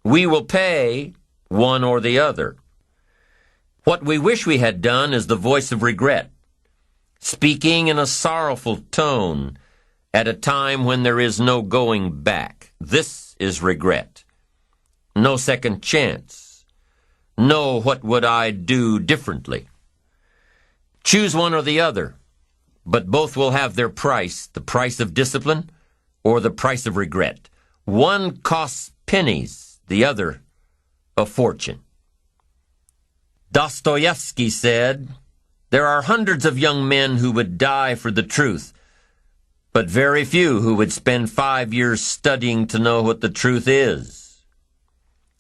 We will pay one or the other. What we wish we had done is the voice of regret, speaking in a sorrowful tone at a time when there is no going back. This is regret. No second chance. No what would I do differently. Choose one or the other, but both will have their price, the price of discipline or the price of regret. One costs pennies, the other a fortune. Dostoevsky said, "There are hundreds of young men who would die for the truth, but very few who would spend 5 years studying to know what the truth is."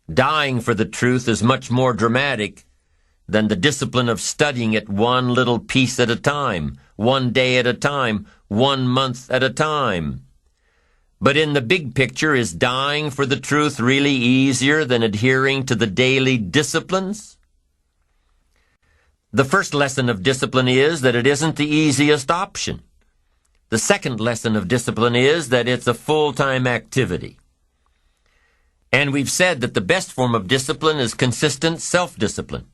Dying for the truth is much more dramatic than the discipline of studying it one little piece at a time, one day at a time, 1 month at a time. But in the big picture, is dying for the truth really easier than adhering to the daily disciplines? The first lesson of discipline is that it isn't the easiest option. The second lesson of discipline is that it's a full-time activity. And we've said that the best form of discipline is consistent self-discipline.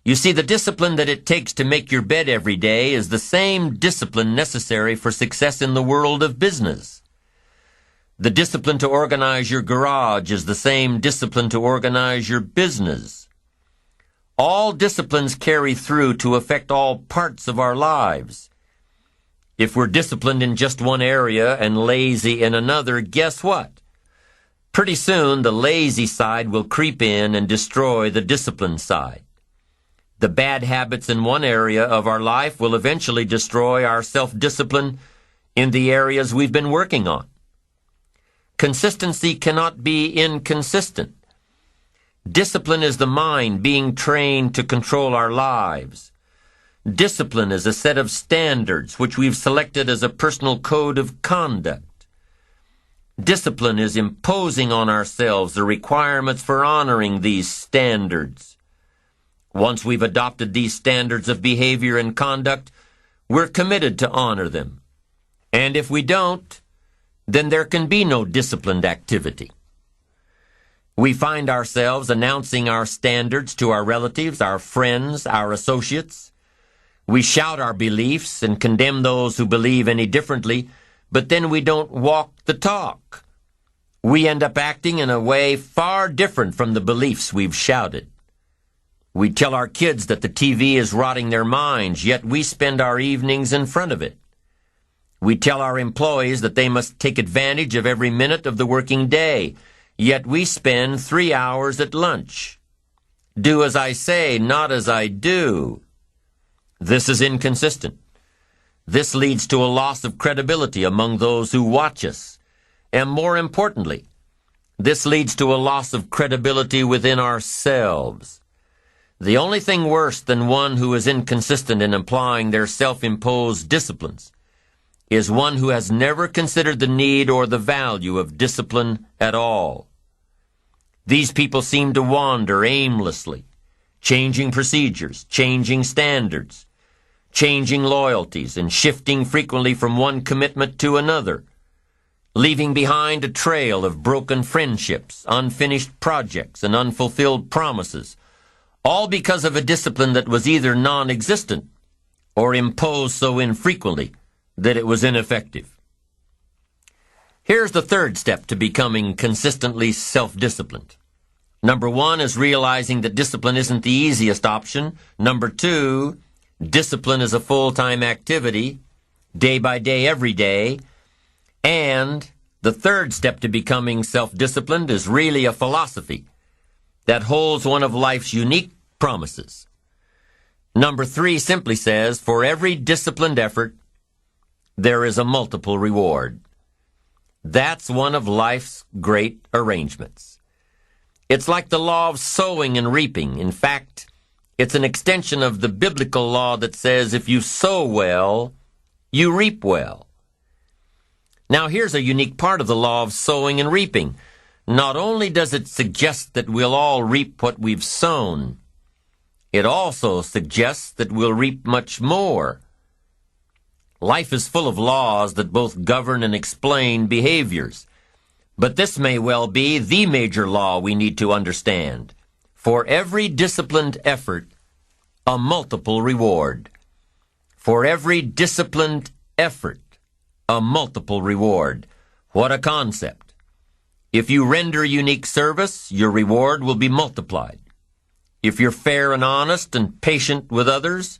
You see, the discipline that it takes to make your bed every day is the same discipline necessary for success in the world of business. The discipline to organize your garage is the same discipline to organize your business. All disciplines carry through to affect all parts of our lives. If we're disciplined in just one area and lazy in another, guess what? Pretty soon, the lazy side will creep in and destroy the disciplined side. The bad habits in one area of our life will eventually destroy our self-discipline in the areas we've been working on. Consistency cannot be inconsistent. Discipline is the mind being trained to control our lives. Discipline is a set of standards which we've selected as a personal code of conduct. Discipline is imposing on ourselves the requirements for honoring these standards. Once we've adopted these standards of behavior and conduct, we're committed to honor them. And if we don't, then there can be no disciplined activity. We find ourselves announcing our standards to our relatives, our friends, our associates. We shout our beliefs and condemn those who believe any differently, but then we don't walk the talk. We end up acting in a way far different from the beliefs we've shouted. We tell our kids that the TV is rotting their minds, yet we spend our evenings in front of it. We tell our employees that they must take advantage of every minute of the working day, yet we spend 3 hours at lunch. Do as I say, not as I do. This is inconsistent. This leads to a loss of credibility among those who watch us. And more importantly, this leads to a loss of credibility within ourselves. The only thing worse than one who is inconsistent in applying their self-imposed disciplines is one who has never considered the need or the value of discipline at all. These people seem to wander aimlessly, changing procedures, changing standards, changing loyalties, and shifting frequently from one commitment to another, leaving behind a trail of broken friendships, unfinished projects, and unfulfilled promises, all because of a discipline that was either non-existent or imposed so infrequently that it was ineffective. Here's the third step to becoming consistently self-disciplined. Number 1 is realizing that discipline isn't the easiest option. Number 2, discipline is a full-time activity, day by day, every day. And the third step to becoming self-disciplined is really a philosophy that holds one of life's unique promises. Number 3 simply says, for every disciplined effort, there is a multiple reward. That's one of life's great arrangements. It's like the law of sowing and reaping. In fact, it's an extension of the biblical law that says if you sow well, you reap well. Now here's a unique part of the law of sowing and reaping. Not only does it suggest that we'll all reap what we've sown, it also suggests that we'll reap much more. Life is full of laws that both govern and explain behaviors. But this may well be the major law we need to understand. For every disciplined effort, a multiple reward. For every disciplined effort, a multiple reward. What a concept. If you render unique service, your reward will be multiplied. If you're fair and honest and patient with others,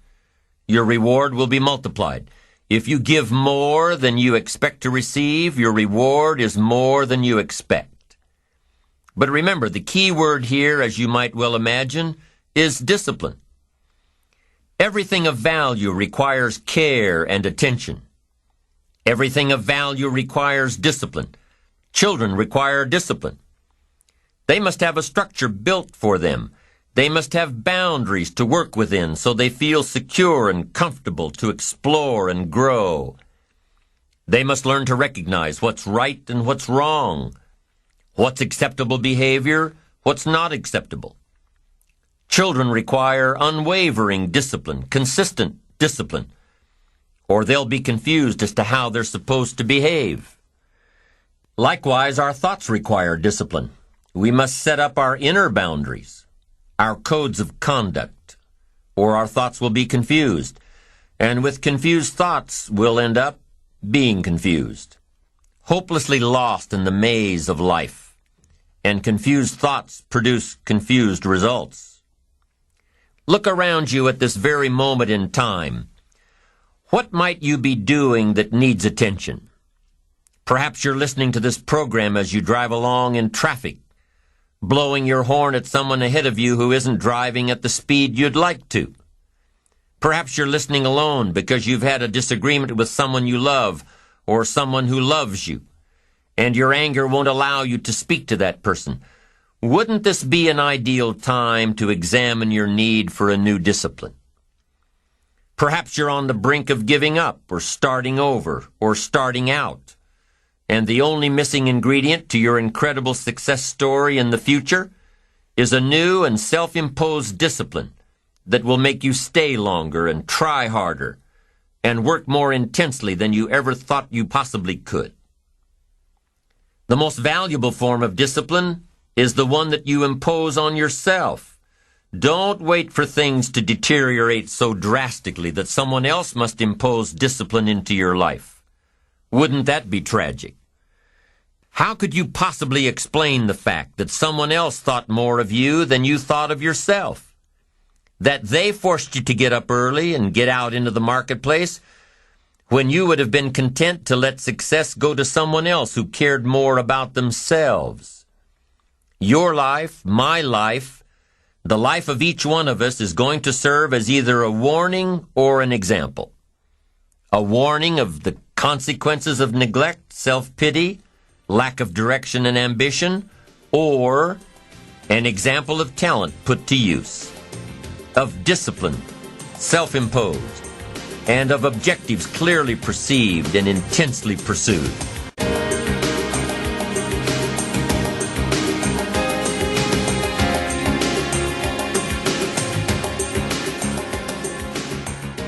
your reward will be multiplied. If you give more than you expect to receive, your reward is more than you expect. But remember, the key word here, as you might well imagine, is discipline. Everything of value requires care and attention. Everything of value requires discipline. Children require discipline. They must have a structure built for them. They must have boundaries to work within so they feel secure and comfortable to explore and grow. They must learn to recognize what's right and what's wrong, what's acceptable behavior, what's not acceptable. Children require unwavering discipline, consistent discipline, or they'll be confused as to how they're supposed to behave. Likewise, our thoughts require discipline. We must set up our inner boundaries, our codes of conduct, or our thoughts will be confused. And with confused thoughts, we'll end up being confused, hopelessly lost in the maze of life. And confused thoughts produce confused results. Look around you at this very moment in time. What might you be doing that needs attention? Perhaps you're listening to this program as you drive along in traffic, blowing your horn at someone ahead of you who isn't driving at the speed you'd like to. Perhaps you're listening alone because you've had a disagreement with someone you love or someone who loves you, and your anger won't allow you to speak to that person. Wouldn't this be an ideal time to examine your need for a new discipline? Perhaps you're on the brink of giving up or starting over or starting out, and the only missing ingredient to your incredible success story in the future is a new and self-imposed discipline that will make you stay longer and try harder and work more intensely than you ever thought you possibly could. The most valuable form of discipline is the one that you impose on yourself. Don't wait for things to deteriorate so drastically that someone else must impose discipline into your life. Wouldn't that be tragic? How could you possibly explain the fact that someone else thought more of you than you thought of yourself? That they forced you to get up early and get out into the marketplace when you would have been content to let success go to someone else who cared more about themselves? Your life, my life, the life of each one of us is going to serve as either a warning or an example. A warning of the consequences of neglect, self-pity, lack of direction and ambition, or an example of talent put to use, of discipline, self-imposed, and of objectives clearly perceived and intensely pursued.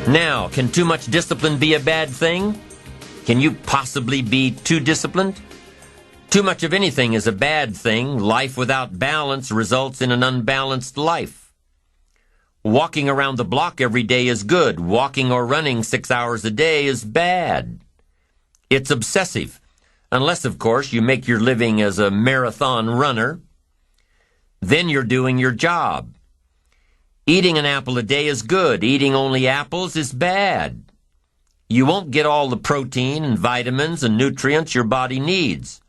Now, can too much discipline be a bad thing? Can you possibly be too disciplined? Too much of anything is a bad thing. Life without balance results in an unbalanced life. Walking around the block every day is good. Walking or running 6 hours a day is bad. It's obsessive, unless, of course, you make your living as a marathon runner. Then you're doing your job. Eating an apple a day is good. Eating only apples is bad. You won't get all the protein and vitamins and nutrients your body needs.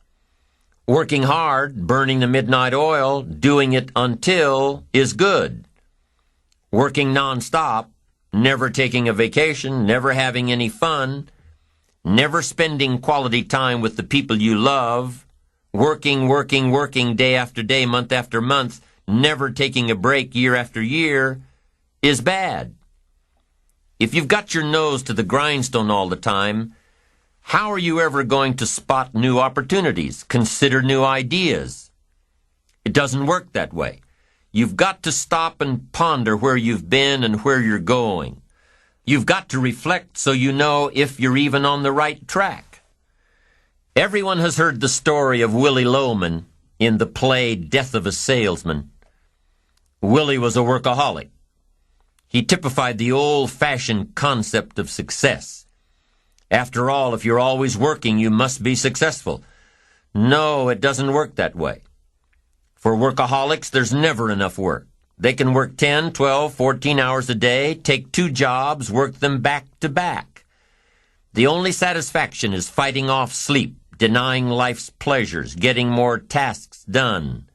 Working hard, burning the midnight oil, doing it until is good. Working nonstop, never taking a vacation, never having any fun, never spending quality time with the people you love, working day after day, month after month, never taking a break year after year, is bad. If you've got your nose to the grindstone all the time, how are you ever going to spot new opportunities, consider new ideas? It doesn't work that way. You've got to stop and ponder where you've been and where you're going. You've got to reflect so you know if you're even on the right track. Everyone has heard the story of Willie Loman in the play Death of a Salesman. Willie was a workaholic. He typified the old-fashioned concept of success. After all, if you're always working, you must be successful. No, it doesn't work that way. For workaholics, there's never enough work. They can work 10, 12, 14 hours a day, take 2 jobs, work them back to back. The only satisfaction is fighting off sleep, denying life's pleasures, getting more tasks done.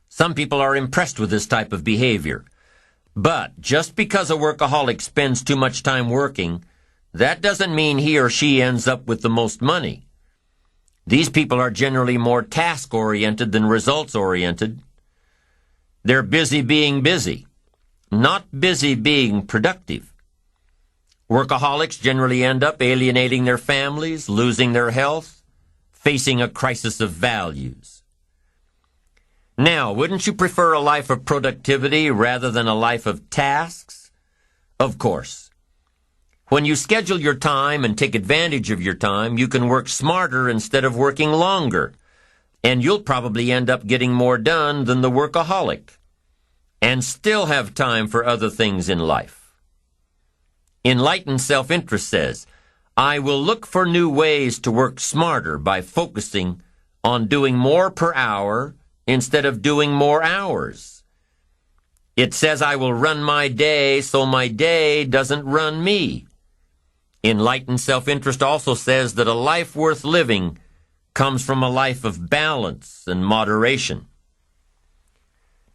Some people are impressed with this type of behavior. But just because a workaholic spends too much time working, that doesn't mean he or she ends up with the most money. These people are generally more task-oriented than results-oriented. They're busy being busy, not busy being productive. Workaholics generally end up alienating their families, losing their health, facing a crisis of values. Now, wouldn't you prefer a life of productivity rather than a life of tasks? Of course. When you schedule your time and take advantage of your time, you can work smarter instead of working longer, and you'll probably end up getting more done than the workaholic, and still have time for other things in life. Enlightened self-interest says, I will look for new ways to work smarter by focusing on doing more per hour instead of doing more hours. It says I will run my day so my day doesn't run me. Enlightened self-interest also says that a life worth living comes from a life of balance and moderation.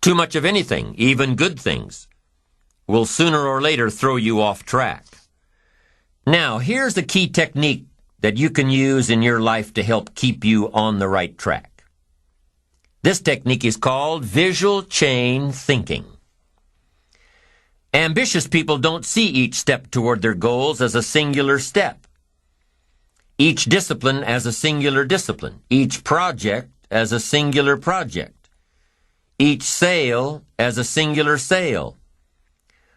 Too much of anything, even good things, will sooner or later throw you off track. Now, here's the key technique that you can use in your life to help keep you on the right track. This technique is called visual chain thinking. Ambitious people don't see each step toward their goals as a singular step. Each discipline as a singular discipline. Each project as a singular project. Each sale as a singular sale.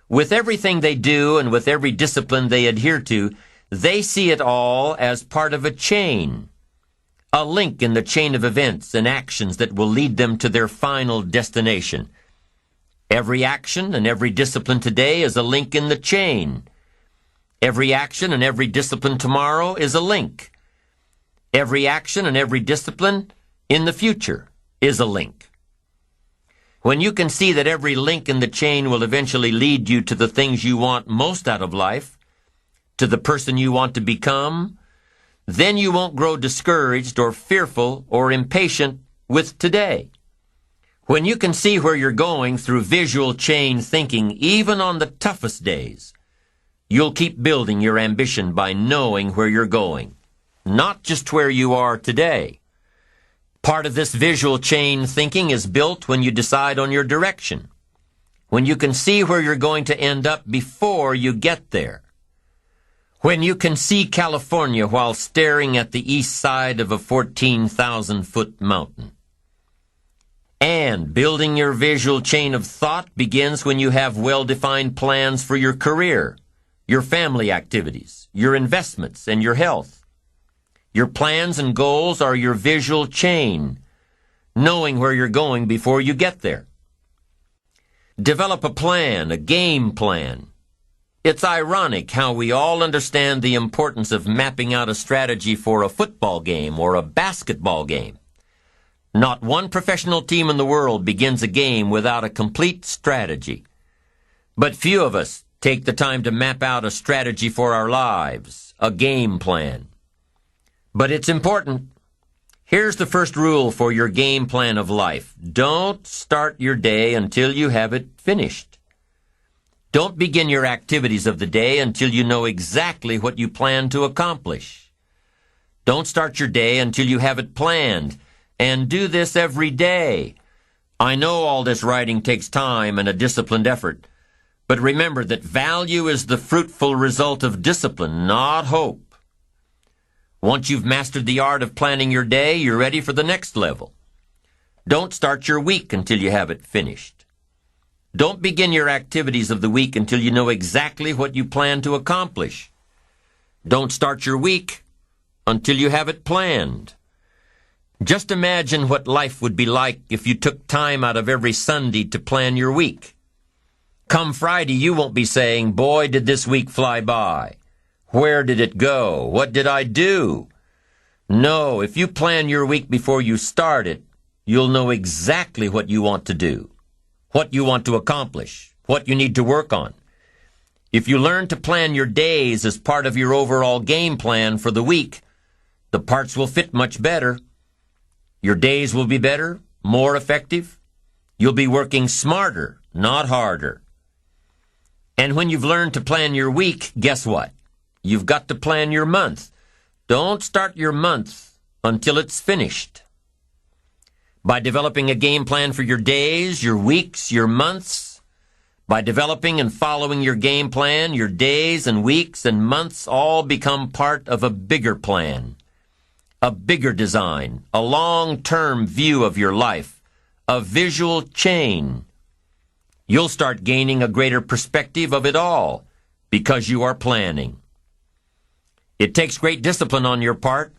With everything they do and with every discipline they adhere to, they see it all as part of a chain, a link in the chain of events and actions that will lead them to their final destination. Every action and every discipline today is a link in the chain. Every action and every discipline tomorrow is a link. Every action and every discipline in the future is a link. When you can see that every link in the chain will eventually lead you to the things you want most out of life, to the person you want to become, then you won't grow discouraged or fearful or impatient with today. When you can see where you're going through visual chain thinking, even on the toughest days, you'll keep building your ambition by knowing where you're going, not just where you are today. Part of this visual chain thinking is built when you decide on your direction, when you can see where you're going to end up before you get there, when you can see California while staring at the east side of a 14,000-foot mountain. And building your visual chain of thought begins when you have well-defined plans for your career, your family activities, your investments, and your health. Your plans and goals are your visual chain, knowing where you're going before you get there. Develop a plan, a game plan. It's ironic how we all understand the importance of mapping out a strategy for a football game or a basketball game. Not one professional team in the world begins a game without a complete strategy. But few of us take the time to map out a strategy for our lives, a game plan. But it's important. Here's the first rule for your game plan of life. Don't start your day until you have it finished. Don't begin your activities of the day until you know exactly what you plan to accomplish. Don't start your day until you have it planned. And do this every day. I know all this writing takes time and a disciplined effort, but remember that value is the fruitful result of discipline, not hope. Once you've mastered the art of planning your day, you're ready for the next level. Don't start your week until you have it finished. Don't begin your activities of the week until you know exactly what you plan to accomplish. Don't start your week until you have it planned. Just imagine what life would be like if you took time out of every Sunday to plan your week. Come Friday, you won't be saying, "Boy, did this week fly by. Where did it go? What did I do?" No, if you plan your week before you start it, you'll know exactly what you want to do, what you want to accomplish, what you need to work on. If you learn to plan your days as part of your overall game plan for the week, the parts will fit much better. Your days will be better, more effective. You'll be working smarter, not harder. And when you've learned to plan your week, guess what? You've got to plan your month. Don't start your month until it's finished. By developing a game plan for your days, your weeks, your months, by developing and following your game plan, your days and weeks and months all become part of a bigger plan, a bigger design, a long-term view of your life, a visual chain. You'll start gaining a greater perspective of it all because you are planning. It takes great discipline on your part,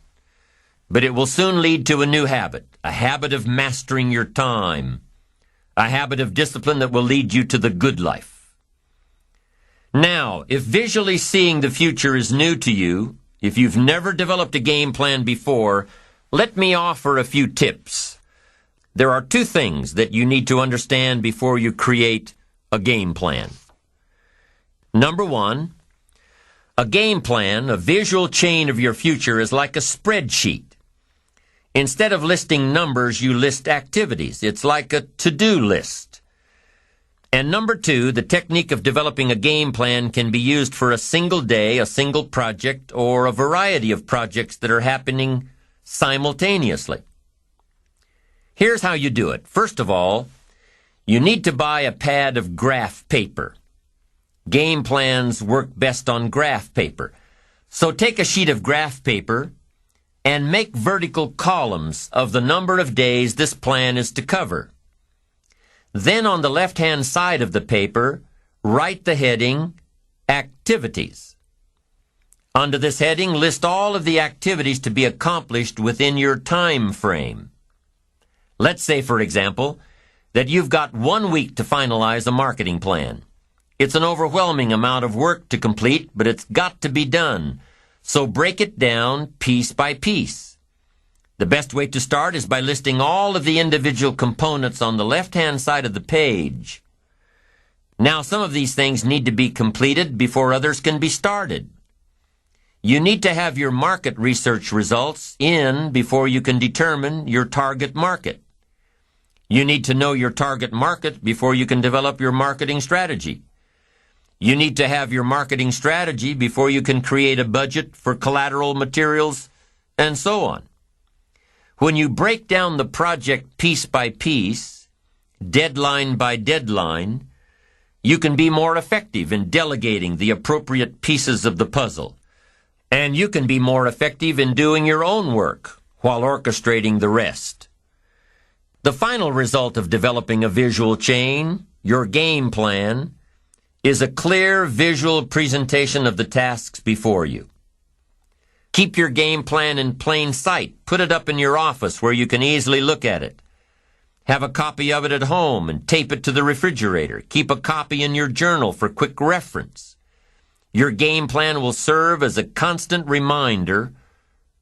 but it will soon lead to a new habit, a habit of mastering your time, a habit of discipline that will lead you to the good life. Now, if visually seeing the future is new to you, if you've never developed a game plan before, let me offer a few tips. There are two things that you need to understand before you create a game plan. Number one, a game plan, a visual chain of your future, is like a spreadsheet. Instead of listing numbers, you list activities. It's like a to-do list. And number two, the technique of developing a game plan can be used for a single day, a single project, or a variety of projects that are happening simultaneously. Here's how you do it. First of all, you need to buy a pad of graph paper. Game plans work best on graph paper. So take a sheet of graph paper and make vertical columns of the number of days this plan is to cover. Then on the left-hand side of the paper, write the heading, Activities. Under this heading, list all of the activities to be accomplished within your time frame. Let's say, for example, that you've got 1 week to finalize a marketing plan. It's an overwhelming amount of work to complete, but it's got to be done. So break it down piece by piece. The best way to start is by listing all of the individual components on the left-hand side of the page. Now, some of these things need to be completed before others can be started. You need to have your market research results in before you can determine your target market. You need to know your target market before you can develop your marketing strategy. You need to have your marketing strategy before you can create a budget for collateral materials, and so on. When you break down the project piece by piece, deadline by deadline, you can be more effective in delegating the appropriate pieces of the puzzle. And you can be more effective in doing your own work while orchestrating the rest. The final result of developing a visual chain, your game plan, is a clear visual presentation of the tasks before you. Keep your game plan in plain sight. Put it up in your office where you can easily look at it. Have a copy of it at home and tape it to the refrigerator. Keep a copy in your journal for quick reference. Your game plan will serve as a constant reminder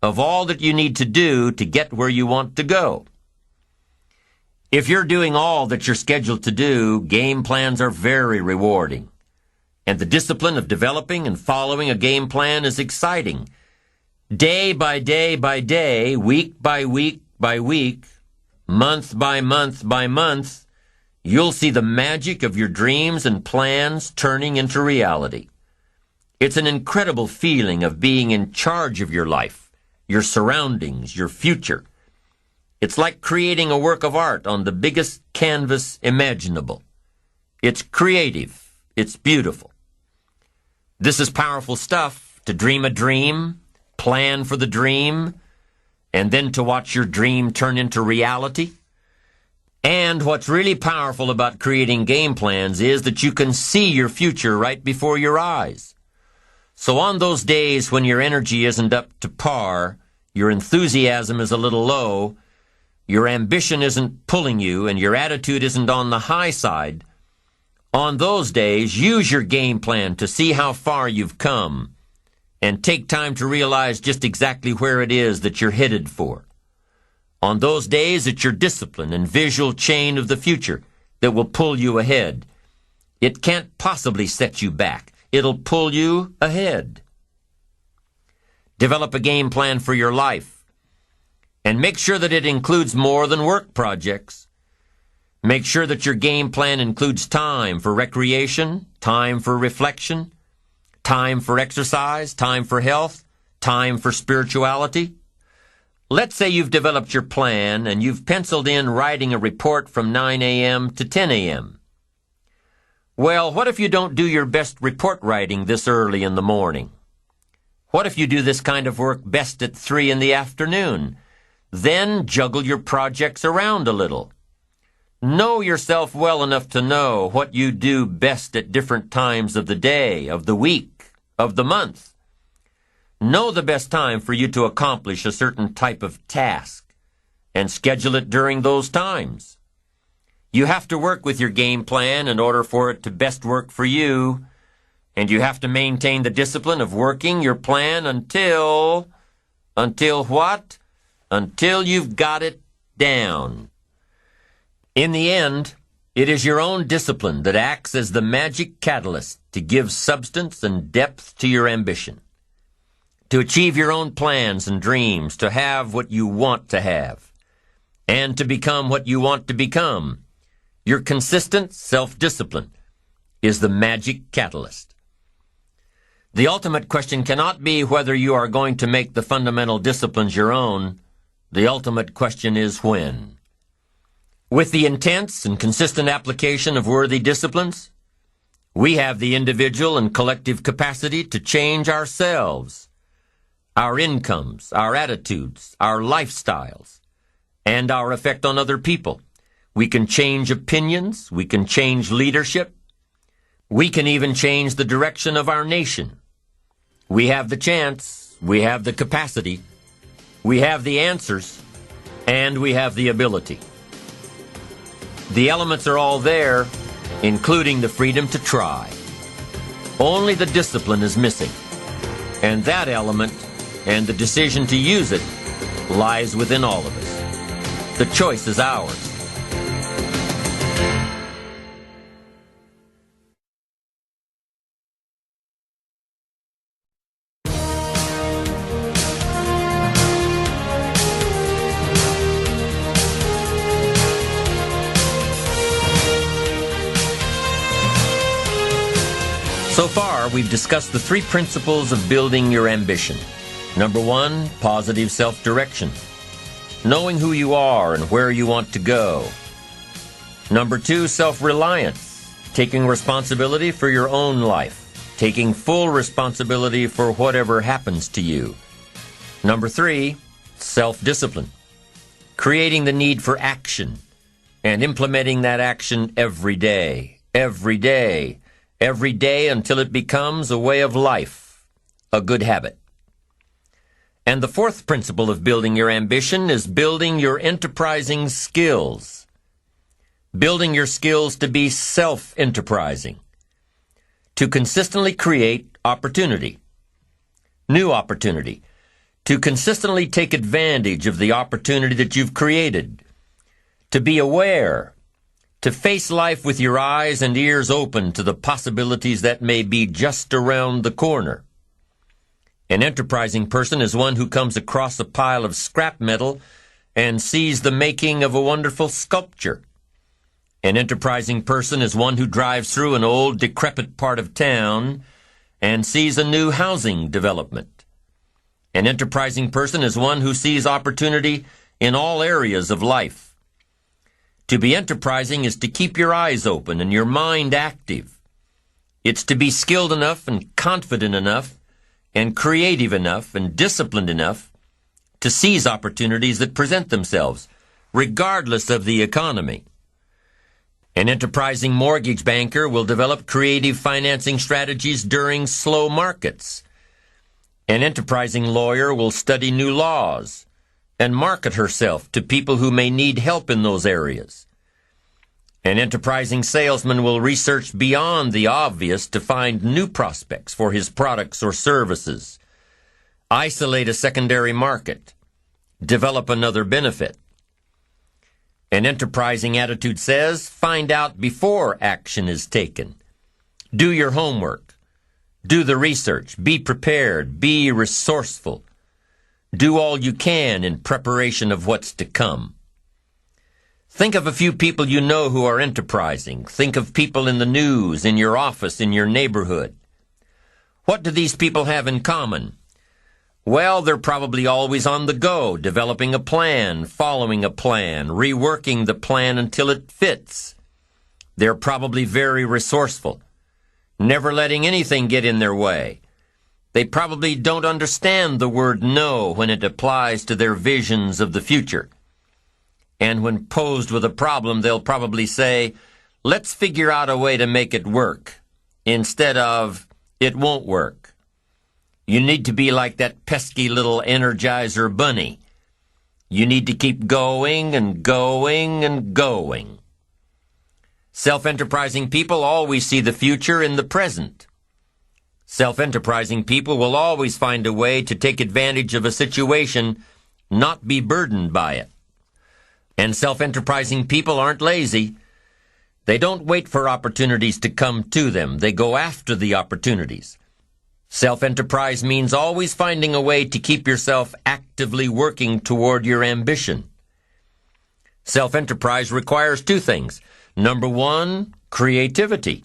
of all that you need to do to get where you want to go. If you're doing all that you're scheduled to do, game plans are very rewarding. And the discipline of developing and following a game plan is exciting. Day by day by day, week by week by week, month by month by month, you'll see the magic of your dreams and plans turning into reality. It's an incredible feeling of being in charge of your life, your surroundings, your future. It's like creating a work of art on the biggest canvas imaginable. It's creative. It's beautiful. This is powerful stuff, to dream a dream, plan for the dream, and then to watch your dream turn into reality. And what's really powerful about creating game plans is that you can see your future right before your eyes. So on those days when your energy isn't up to par, your enthusiasm is a little low, your ambition isn't pulling you, and your attitude isn't on the high side, on those days, use your game plan to see how far you've come, and take time to realize just exactly where it is that you're headed for. On those days, it's your discipline and visual chain of the future that will pull you ahead. It can't possibly set you back. It'll pull you ahead. Develop a game plan for your life, and make sure that it includes more than work projects. Make sure that your game plan includes time for recreation, time for reflection, time for exercise, time for health, time for spirituality. Let's say you've developed your plan and you've penciled in writing a report from 9 a.m. to 10 a.m. Well, what if you don't do your best report writing this early in the morning? What if you do this kind of work best at 3 in the afternoon? Then juggle your projects around a little. Know yourself well enough to know what you do best at different times of the day, of the week, of the month. Know the best time for you to accomplish a certain type of task, and schedule it during those times. You have to work with your game plan in order for it to best work for you, and you have to maintain the discipline of working your plan until what? Until you've got it down. In the end, it is your own discipline that acts as the magic catalyst to give substance and depth to your ambition, to achieve your own plans and dreams, to have what you want to have, and to become what you want to become. Your consistent self-discipline is the magic catalyst. The ultimate question cannot be whether you are going to make the fundamental disciplines your own. The ultimate question is when. With the intense and consistent application of worthy disciplines, we have the individual and collective capacity to change ourselves, our incomes, our attitudes, our lifestyles, and our effect on other people. We can change opinions, we can change leadership, we can even change the direction of our nation. We have the chance, we have the capacity, we have the answers, and we have the ability. The elements are all there, including the freedom to try. Only the discipline is missing, and that element and the decision to use it lies within all of us. The choice is ours. So far, we've discussed the 3 principles of building your ambition. Number 1, positive self-direction, knowing who you are and where you want to go. Number 2, self-reliance, taking responsibility for your own life, taking full responsibility for whatever happens to you. Number 3, self-discipline, creating the need for action and implementing that action every day until it becomes a way of life, a good habit. And the 4th principle of building your ambition is building your enterprising skills. Building your skills to be self-enterprising, to consistently create opportunity, new opportunity, to consistently take advantage of the opportunity that you've created, to be aware, to face life with your eyes and ears open to the possibilities that may be just around the corner. An enterprising person is one who comes across a pile of scrap metal and sees the making of a wonderful sculpture. An enterprising person is one who drives through an old, decrepit part of town and sees a new housing development. An enterprising person is one who sees opportunity in all areas of life. To be enterprising is to keep your eyes open and your mind active. It's to be skilled enough and confident enough and creative enough and disciplined enough to seize opportunities that present themselves, regardless of the economy. An enterprising mortgage banker will develop creative financing strategies during slow markets An enterprising lawyer will study new laws and market herself to people who may need help in those areas. An enterprising salesman will research beyond the obvious to find new prospects for his products or services, isolate a secondary market, develop another benefit. An enterprising attitude says, find out before action is taken. Do your homework. Do the research. Be prepared. Be resourceful. Do all you can in preparation of what's to come. Think of a few people you know who are enterprising. Think of people in the news, in your office, in your neighborhood. What do these people have in common? Well, they're probably always on the go, developing a plan, following a plan, reworking the plan until it fits. They're probably very resourceful, never letting anything get in their way. They probably don't understand the word no when it applies to their visions of the future. And when posed with a problem, they'll probably say, let's figure out a way to make it work, instead of, it won't work. You need to be like that pesky little Energizer bunny. You need to keep going and going and going. Self-enterprising people always see the future in the present. Self-enterprising people will always find a way to take advantage of a situation, not be burdened by it. And self-enterprising people aren't lazy. They don't wait for opportunities to come to them. They go after the opportunities. Self-enterprise means always finding a way to keep yourself actively working toward your ambition. Self-enterprise requires two things. Number one, creativity.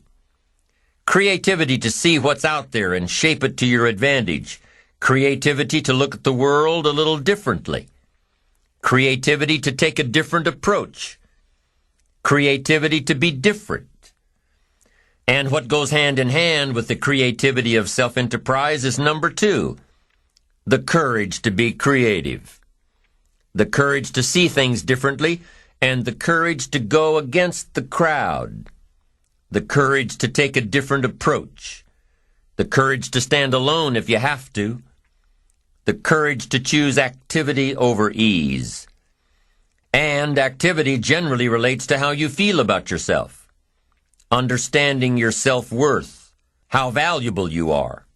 Creativity to see what's out there and shape it to your advantage. Creativity to look at the world a little differently. Creativity to take a different approach. Creativity to be different. And what goes hand in hand with the creativity of self-enterprise is number two, the courage to be creative. The courage to see things differently and the courage to go against the crowd. The courage to take a different approach. The courage to stand alone if you have to. The courage to choose activity over ease. And activity generally relates to how you feel about yourself. Understanding your self-worth, how valuable you are.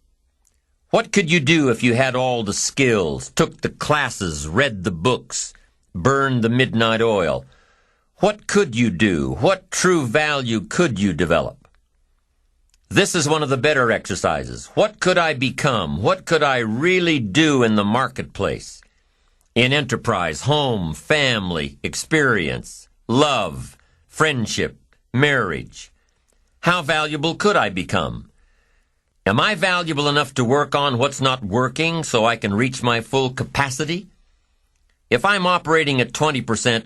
What could you do if you had all the skills, took the classes, read the books, burned the midnight oil? What could you do? What true value could you develop? This is one of the better exercises. What could I become? What could I really do in the marketplace? In enterprise, home, family, experience, love, friendship, marriage. How valuable could I become? Am I valuable enough to work on what's not working so I can reach my full capacity? If I'm operating at 20%,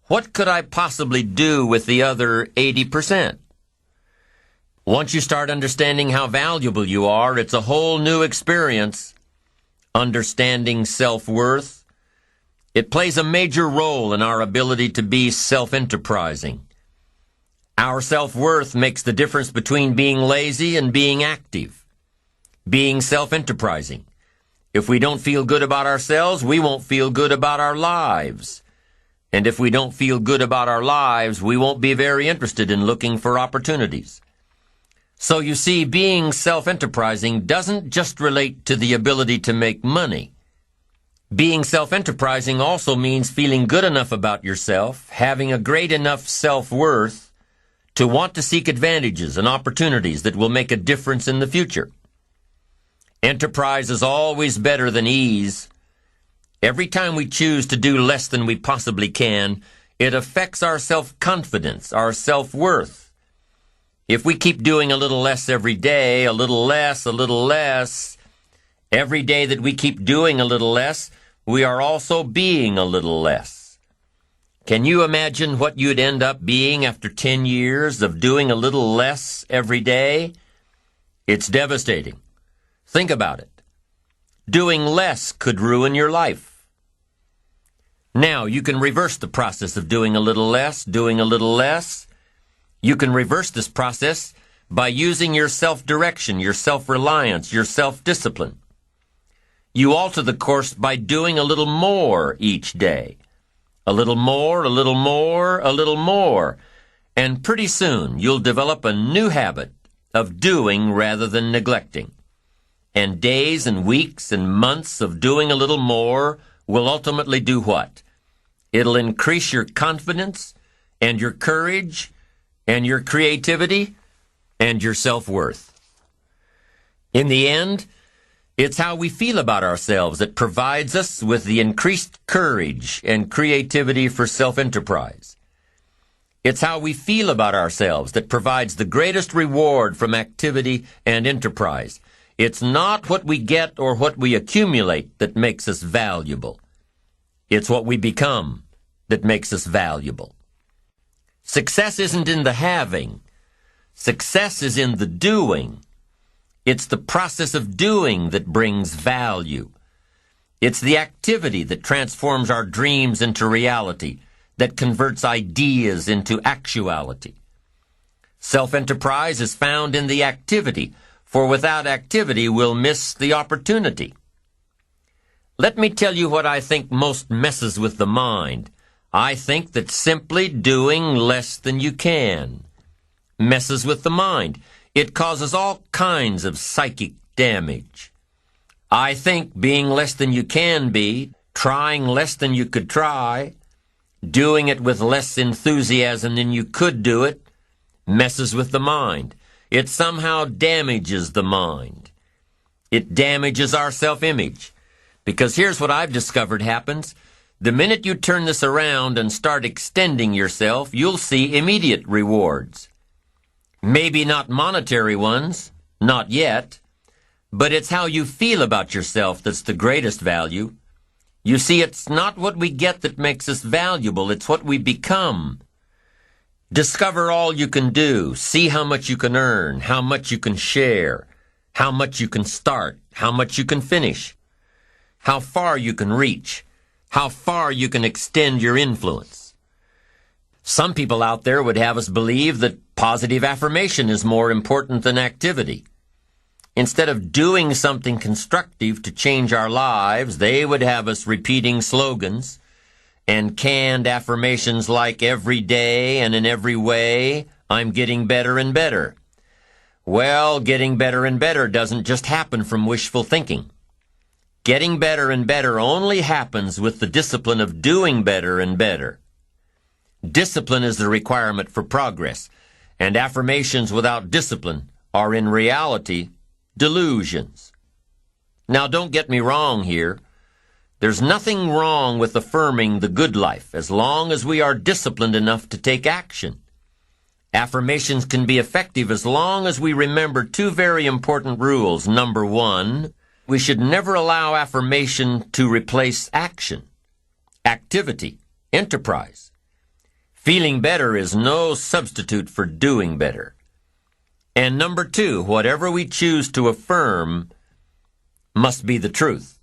what could I possibly do with the other 80%? Once you start understanding how valuable you are, it's a whole new experience. Understanding self-worth. It plays a major role in our ability to be self-enterprising. Our self-worth makes the difference between being lazy and being active. Being self-enterprising. If we don't feel good about ourselves, we won't feel good about our lives. And if we don't feel good about our lives, we won't be very interested in looking for opportunities. So you see, being self-enterprising doesn't just relate to the ability to make money. Being self-enterprising also means feeling good enough about yourself, having a great enough self-worth to want to seek advantages and opportunities that will make a difference in the future. Enterprise is always better than ease. Every time we choose to do less than we possibly can, it affects our self-confidence, our self-worth. If we keep doing a little less every day, a little less, every day that we keep doing a little less, we are also being a little less. Can you imagine what you'd end up being after 10 years of doing a little less every day? It's devastating. Think about it. Doing less could ruin your life. Now, you can reverse the process of doing a little less. You can reverse this process by using your self-direction, your self-reliance, your self-discipline. You alter the course by doing a little more each day. A little more, a little more, a little more. And pretty soon you'll develop a new habit of doing rather than neglecting. And days and weeks and months of doing a little more will ultimately do what? It'll increase your confidence and your courage and your creativity and your self-worth. In the end, it's how we feel about ourselves that provides us with the increased courage and creativity for self-enterprise. It's how we feel about ourselves that provides the greatest reward from activity and enterprise. It's not what we get or what we accumulate that makes us valuable. It's what we become that makes us valuable. Success isn't in the having. Success is in the doing. It's the process of doing that brings value. It's the activity that transforms our dreams into reality, that converts ideas into actuality. Self-enterprise is found in the activity, for without activity we'll miss the opportunity. Let me tell you what I think most messes with the mind. I think that simply doing less than you can messes with the mind. It causes all kinds of psychic damage. I think being less than you can be, trying less than you could try, doing it with less enthusiasm than you could do it, messes with the mind. It somehow damages the mind. It damages our self-image. Because here's what I've discovered happens. The minute you turn this around and start extending yourself, you'll see immediate rewards. Maybe not monetary ones, not yet, but it's how you feel about yourself that's the greatest value. You see, it's not what we get that makes us valuable, it's what we become. Discover all you can do, see how much you can earn, how much you can share, how much you can start, how much you can finish, how far you can reach, how far you can extend your influence. Some people out there would have us believe that positive affirmation is more important than activity. Instead of doing something constructive to change our lives, they would have us repeating slogans and canned affirmations like every day and in every way, I'm getting better and better. Well, getting better and better doesn't just happen from wishful thinking. Getting better and better only happens with the discipline of doing better and better. Discipline is the requirement for progress, and affirmations without discipline are in reality delusions. Now, don't get me wrong here. There's nothing wrong with affirming the good life as long as we are disciplined enough to take action. Affirmations can be effective as long as we remember two very important rules. Number one, we should never allow affirmation to replace action, activity, enterprise. Feeling better is no substitute for doing better. And number two, whatever we choose to affirm must be the truth.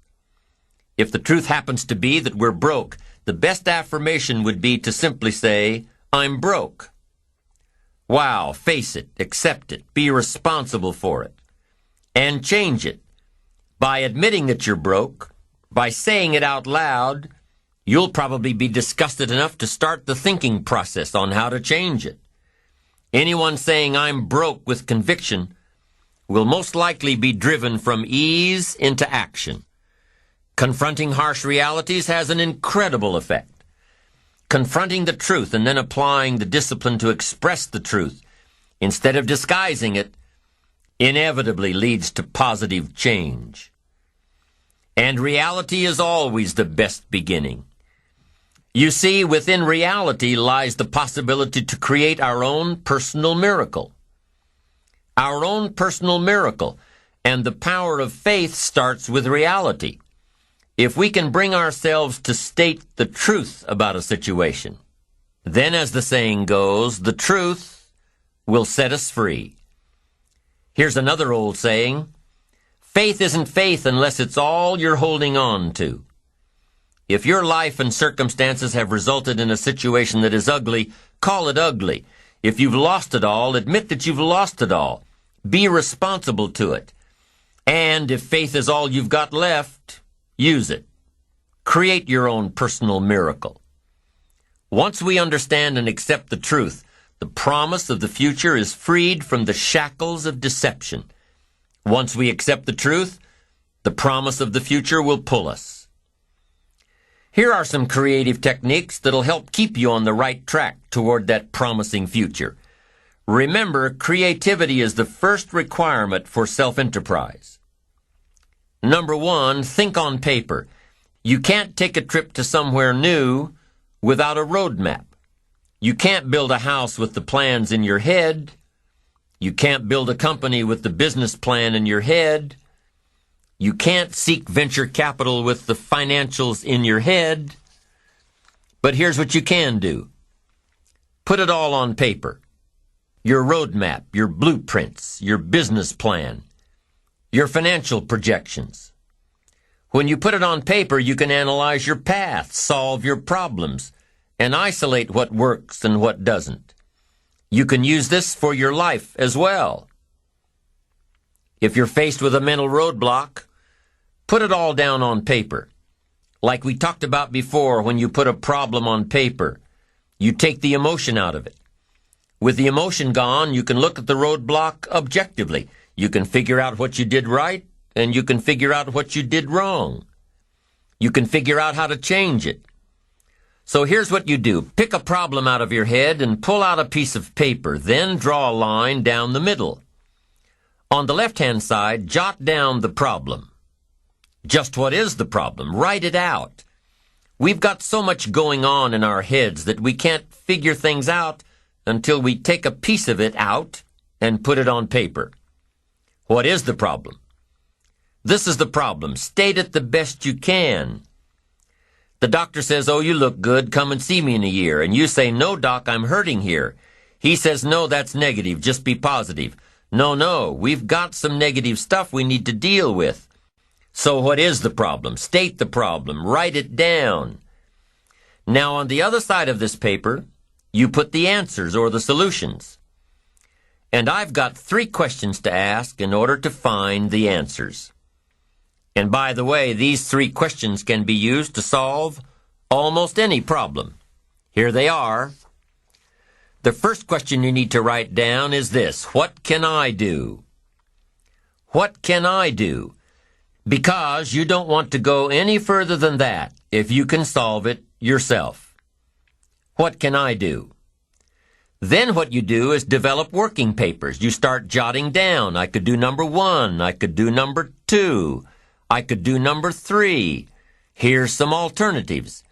If the truth happens to be that we're broke, the best affirmation would be to simply say, I'm broke. Wow, face it, accept it, be responsible for it, and change it. By admitting that you're broke, by saying it out loud, you'll probably be disgusted enough to start the thinking process on how to change it. Anyone saying I'm broke with conviction will most likely be driven from ease into action. Confronting harsh realities has an incredible effect. Confronting the truth and then applying the discipline to express the truth instead of disguising it inevitably leads to positive change. And reality is always the best beginning. You see, within reality lies the possibility to create our own personal miracle. Our own personal miracle. And the power of faith starts with reality. If we can bring ourselves to state the truth about a situation, then, as the saying goes, the truth will set us free. Here's another old saying, faith isn't faith unless it's all you're holding on to. If your life and circumstances have resulted in a situation that is ugly, call it ugly. If you've lost it all, admit that you've lost it all. Be responsible to it. And if faith is all you've got left, use it. Create your own personal miracle. Once we understand and accept the truth, the promise of the future is freed from the shackles of deception. Once we accept the truth, the promise of the future will pull us. Here are some creative techniques that'll help keep you on the right track toward that promising future. Remember, creativity is the first requirement for self-enterprise. Number 1, think on paper. You can't take a trip to somewhere new without a roadmap. You can't build a house with the plans in your head. You can't build a company with the business plan in your head. You can't seek venture capital with the financials in your head. But here's what you can do. Put it all on paper. Your roadmap, your blueprints, your business plan, your financial projections. When you put it on paper, you can analyze your path, solve your problems, and isolate what works and what doesn't. You can use this for your life as well. If you're faced with a mental roadblock, put it all down on paper. Like we talked about before, when you put a problem on paper, you take the emotion out of it. With the emotion gone, you can look at the roadblock objectively. You can figure out what you did right, and you can figure out what you did wrong. You can figure out how to change it. So here's what you do. Pick a problem out of your head and pull out a piece of paper. Then draw a line down the middle. On the left-hand side, jot down the problem. Just what is the problem? Write it out. We've got so much going on in our heads that we can't figure things out until we take a piece of it out and put it on paper. What is the problem? This is the problem. State it the best you can. The doctor says, "Oh, you look good. Come and see me in a year." And you say, "No, doc, I'm hurting here." He says, "No, that's negative. Just be positive." No, we've got some negative stuff we need to deal with. So what is the problem? State the problem. Write it down. Now, on the other side of this paper, you put the answers or the solutions. And I've got 3 questions to ask in order to find the answers. And by the way, these 3 questions can be used to solve almost any problem. Here they are. The first question you need to write down is this: what can I do? What can I do? Because you don't want to go any further than that if you can solve it yourself. What can I do? Then what you do is develop working papers. You start jotting down. I could do number 1. I could do number 2. I could do number 3. Here's some alternatives.